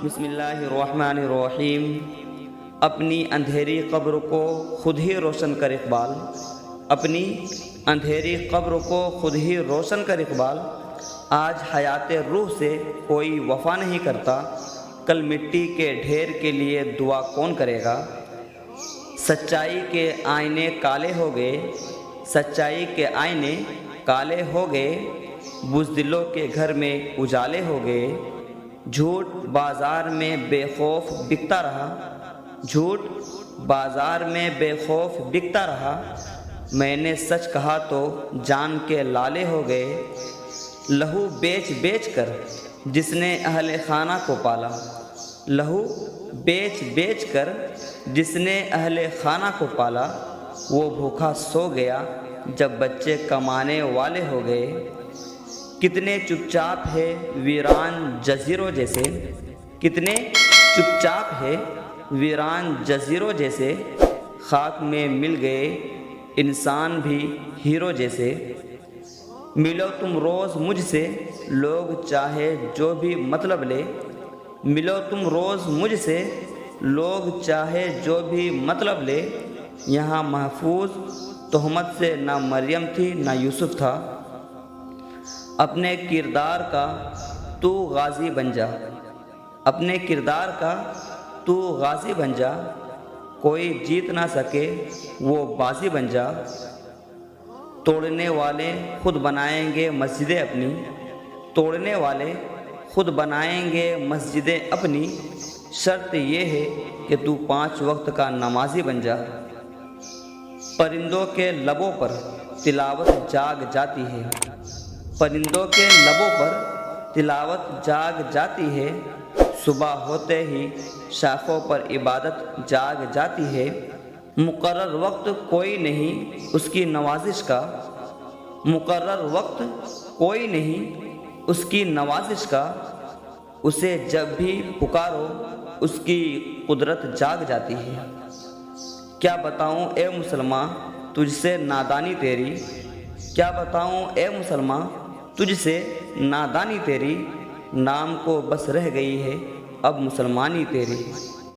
بسم اللہ الرحمن الرحیم۔ اپنی اندھیری قبر کو خود ہی روشن کر اقبال، اپنی اندھیری قبر کو خود ہی روشن کر اقبال۔ آج حیات روح سے کوئی وفا نہیں کرتا، کل مٹی کے ڈھیر کے لیے دعا کون کرے گا؟ سچائی کے آئینے کالے ہو گئے، سچائی کے آئینے کالے ہو گئے، بزدلوں کے گھر میں اجالے ہو گئے۔ جھوٹ بازار میں بے خوف بکتا رہا، جھوٹ بازار میں بے خوف بکتا رہا۔ میں نے سچ کہا تو جان کے لالے ہو گئے۔ لہو بیچ بیچ کر جس نے اہل خانہ کو پالا، لہو بیچ بیچ کر جس نے اہل خانہ کو پالا، وہ بھوکا سو گیا جب بچے کمانے والے ہو گئے۔ کتنے چپ چاپ ہے ویران جزیروں جیسے، کتنے چپ چاپ ہے ویران جزیروں جیسے، خاک میں مل گئے انسان بھی ہیرو جیسے۔ ملو تم روز مجھ سے لوگ چاہے جو بھی مطلب لے، ملو تم روز مجھ سے لوگ چاہے جو بھی مطلب لے۔ یہاں محفوظ تہمت سے نہ مریم تھی نہ یوسف تھا۔ اپنے کردار کا تو غازی بن جا، اپنے کردار کا تو غازی بن جا، کوئی جیت نہ سکے وہ بازی بن جا۔ توڑنے والے خود بنائیں گے مسجدیں اپنی، توڑنے والے خود بنائیں گے مسجدیں اپنی، شرط یہ ہے کہ تو 5 وقت کا نمازی بن جا۔ پرندوں کے لبوں پر تلاوت جاگ جاتی ہے، پرندوں کے لبوں پر تلاوت جاگ جاتی ہے، صبح ہوتے ہی شاخوں پر عبادت جاگ جاتی ہے۔ مقرر وقت کوئی نہیں اس کی نوازش کا، مقرر وقت کوئی نہیں اس کی نوازش کا، اسے جب بھی پکارو اس کی قدرت جاگ جاتی ہے۔ کیا بتاؤں اے مسلماں تجھ سے نادانی تیری، کیا بتاؤں اے مسلماں تجھ سے نادانی تیری، نام کو بس رہ گئی ہے اب مسلمانی تیری۔